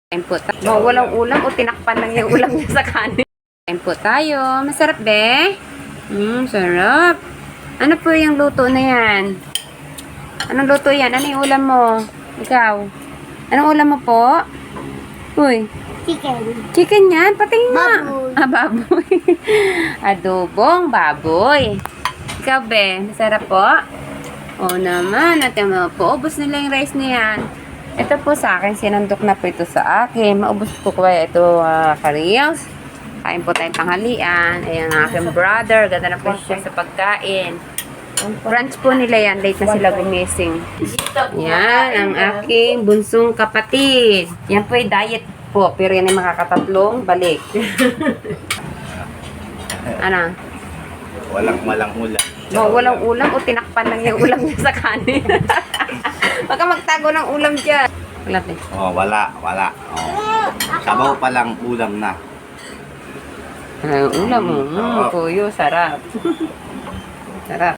Kain po tayo. Walang ulam o tinakpan lang yung ulam niya sa kanin. Kain po tayo. Masarap, be? Sarap. Ano po yung luto na yan? Anong luto yan? Ano yung ulam mo? Ikaw? Anong ulam mo po? Uy. Chicken. Chicken yan? Patingin nga. Baboy. Baboy. Adobong baboy. Ikaw, be? Masarap po? Oo naman. At yung mga po, ubos nila yung rice na yan. Ito po sa akin, sinandok na po ito sa akin. Maubos po ko kaya ito, Kariyos. Kain po tayong tanghalian. Ayan ang aking brother. Ganda na po siya sa pagkain. Brunch po nila yan. Late na sila gumising. Yan, ang aking bunsong kapatid. Yan po ay diet po. Pero yan ay makakatatlong balik. Ano? Walang ulam. Walang ulam o tinakpan lang yung ulam niya sa kanin. Baka magtago ng ulam dyan. Wala din. Oh, wala. Oh. Sabaw pa lang ulam na. Ulam mo. Kuyo, sarap. Sarap.